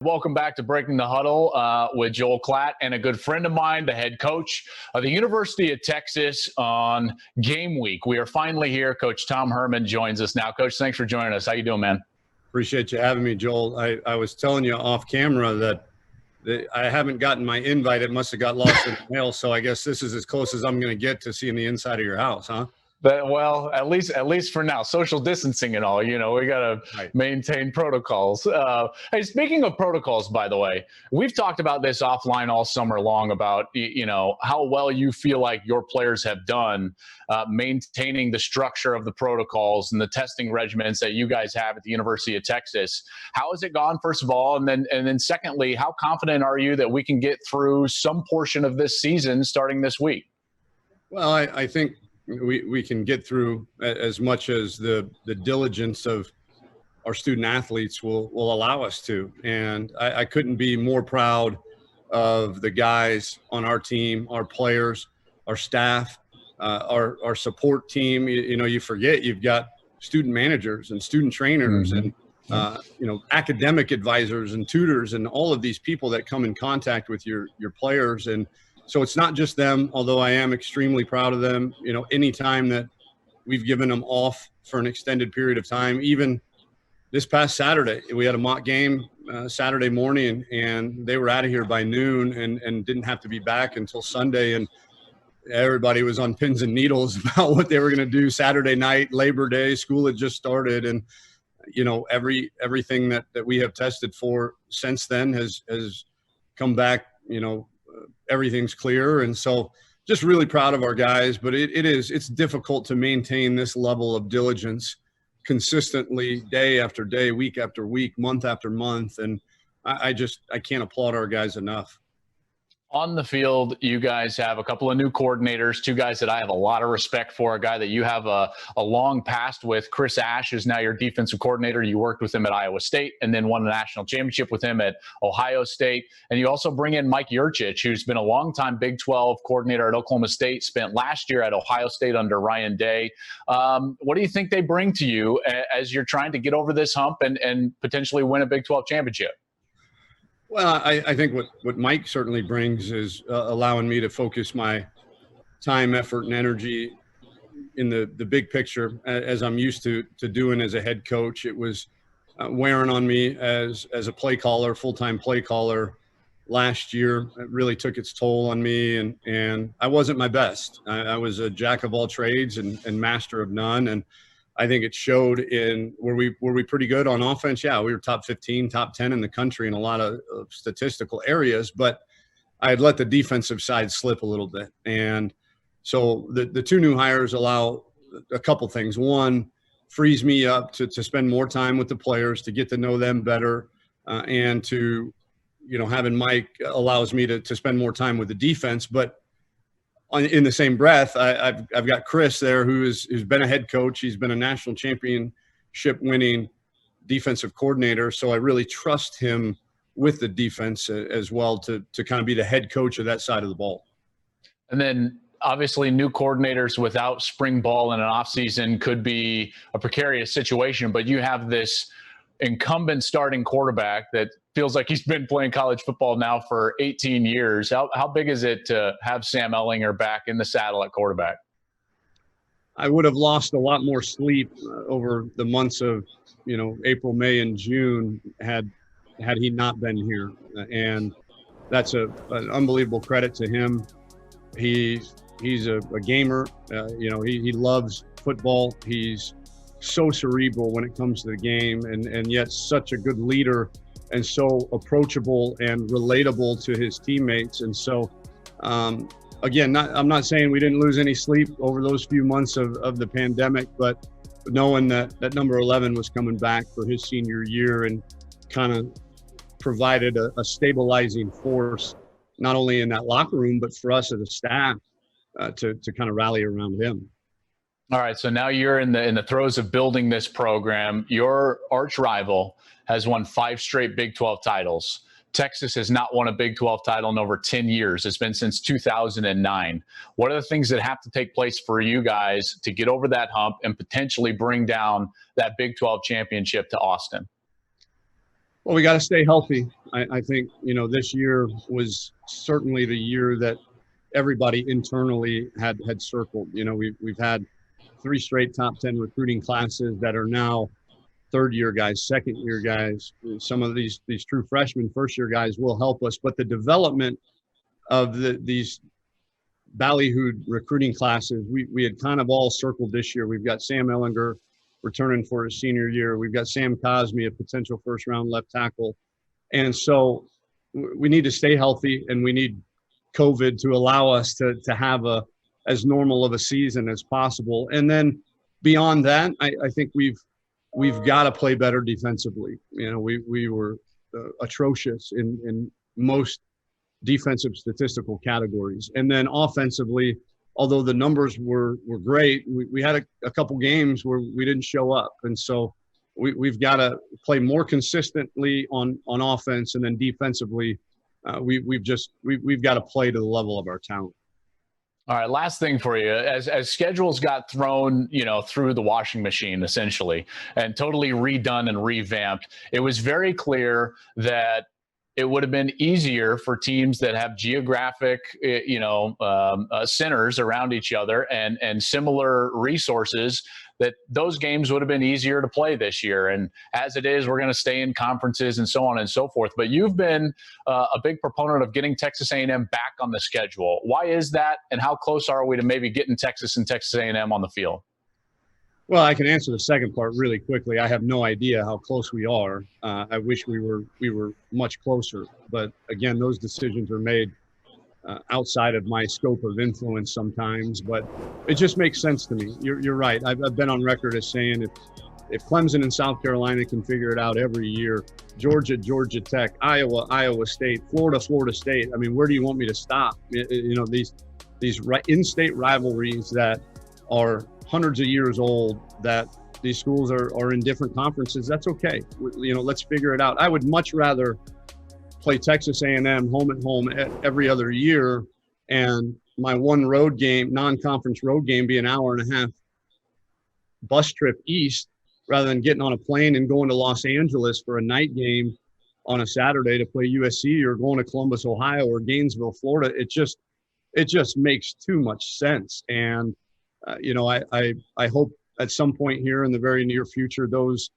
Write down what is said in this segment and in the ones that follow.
Welcome back to Breaking the Huddle with Joel Klatt and a good friend of mine, the head coach of the University of Texas on game week. We are finally here. Coach Tom Herman joins us now. Coach, thanks for joining us. How you doing, man? Appreciate you having me, Joel. I was telling you off camera that I haven't gotten my invite. It must have got lost in the mail, so I guess this is as close as I'm going to get to seeing the inside of your house, huh? Well, at least for now, social distancing and all, we got to maintain protocols. Hey, speaking of protocols, by the way, we've talked about this offline all summer long about, how well you feel like your players have done maintaining the structure of the protocols and the testing regimens that you guys have at the University of Texas. How has it gone, first of all? And then secondly, how confident are you that we can get through some portion of this season starting this week? Well, I think we can get through as much as the diligence of our student athletes will allow us to. And I couldn't be more proud of the guys on our team, our players, our staff, our support team. You forget you've got student managers and student trainers and academic advisors and tutors and all of these people that come in contact with your players. And so it's not just them, although I am extremely proud of them. Anytime that we've given them off for an extended period of time, even this past Saturday, we had a mock game Saturday morning, and they were out of here by noon and didn't have to be back until Sunday. And everybody was on pins and needles about what they were going to do Saturday night, Labor Day. School had just started. And, everything that we have tested for since then has come back, everything's clear. And so just really proud of our guys, but it's difficult to maintain this level of diligence consistently day after day, week after week, month after month. And I can't applaud our guys enough. On the field, you guys have a couple of new coordinators, two guys that I have a lot of respect for, a guy that you have a long past with. Chris Ash is now your defensive coordinator. You worked with him at Iowa State and then won a national championship with him at Ohio State. And you also bring in Mike Yurcich, who's been a longtime Big 12 coordinator at Oklahoma State, spent last year at Ohio State under Ryan Day. What do you think they bring to you as you're trying to get over this hump and potentially win a Big 12 championship? Well, I think what Mike certainly brings is allowing me to focus my time, effort, and energy in the big picture as I'm used to doing as a head coach. It was wearing on me as a play caller, full-time play caller last year. It really took its toll on me, and I wasn't my best. I was a jack of all trades and master of none, and I think it showed in were we pretty good on offense? Yeah, we were top 15, top 10 in the country in a lot of statistical areas, but I had let the defensive side slip a little bit. And so the two new hires allow a couple things. One, frees me up to spend more time with the players, to get to know them better, and to, having Mike allows me to spend more time with the defense. But in the same breath, I've got Chris there who's been a head coach. He's been a national championship winning defensive coordinator. So I really trust him with the defense as well to kind of be the head coach of that side of the ball. And then obviously new coordinators without spring ball in an offseason could be a precarious situation, but you have this incumbent starting quarterback that feels like he's been playing college football now for 18 years. How big is it to have Sam Ehlinger back in the saddle at quarterback? I would have lost a lot more sleep over the months of, April, May, and June had he not been here. And that's an unbelievable credit to him. He's a gamer. He loves football. He's so cerebral when it comes to the game, and yet such a good leader and so approachable and relatable to his teammates. And so, again, I'm not saying we didn't lose any sleep over those few months of the pandemic, but knowing that number 11 was coming back for his senior year and kind of provided a stabilizing force, not only in that locker room, but for us as a staff to kind of rally around him. All right, so now you're in the throes of building this program. Your arch rival has won 5 straight Big 12 titles. Texas has not won a Big 12 title in over 10 years. It's been since 2009. What are the things that have to take place for you guys to get over that hump and potentially bring down that Big 12 championship to Austin? Well, we got to stay healthy. I think, this year was certainly the year that everybody internally had circled. We've had 3 straight top 10 recruiting classes that are now third-year guys, second-year guys. Some of these true freshmen, first-year guys will help us. But the development of these ballyhooed recruiting classes, we had kind of all circled this year. We've got Sam Ehlinger returning for his senior year. We've got Sam Cosmi, a potential first-round left tackle. And so we need to stay healthy, and we need COVID to allow us to have as normal of a season as possible. And then beyond that, I think we've got to play better defensively. We were atrocious in most defensive statistical categories. And then offensively, although the numbers were great, we had a couple games where we didn't show up. And so we've got to play more consistently on offense, and then defensively, we've got to play to the level of our talent. All right, last thing for you. As schedules got thrown, through the washing machine, essentially, and totally redone and revamped, it was very clear that it would have been easier for teams that have geographic, centers around each other and similar resources, that those games would have been easier to play this year. And as it is, we're going to stay in conferences and so on and so forth. But you've been a big proponent of getting Texas A&M back on the schedule. Why is that? And how close are we to maybe getting Texas and Texas A&M on the field? Well, I can answer the second part really quickly. I have no idea how close we are. I wish we were much closer. But again, those decisions are made outside of my scope of influence sometimes. But it just makes sense to me. You're right. I've been on record as saying if Clemson and South Carolina can figure it out every year, Georgia Tech, Iowa State, Florida State. I mean, where do you want me to stop? These in-state rivalries that are hundreds of years old, that these schools are in different conferences. That's okay. Let's figure it out. I would much rather play Texas A&M home and home every other year, and my one road game, non-conference road game, be an hour and a half bus trip east, rather than getting on a plane and going to Los Angeles for a night game on a Saturday to play USC, or going to Columbus, Ohio, or Gainesville, Florida. It just makes too much sense. And I hope at some point here in the very near future, those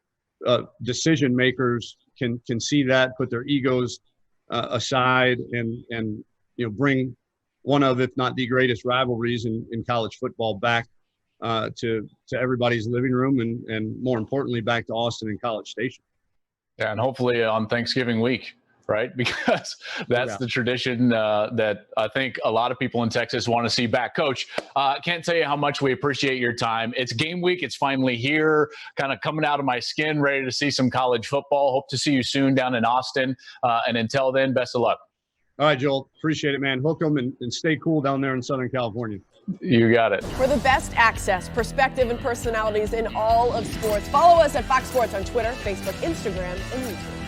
decision makers can see that, put their egos aside, and bring one of, if not the greatest rivalries in college football back to everybody's living room, and more importantly, back to Austin and College Station. Yeah, and hopefully on Thanksgiving week. Right? Because that's the tradition that I think a lot of people in Texas want to see back. Coach, can't tell you how much we appreciate your time. It's game week. It's finally here, kind of coming out of my skin, ready to see some college football. Hope to see you soon down in Austin. And until then, best of luck. All right, Joel. Appreciate it, man. Hook 'em and stay cool down there in Southern California. You got it. For the best access, perspective, and personalities in all of sports, follow us at Fox Sports on Twitter, Facebook, Instagram, and YouTube.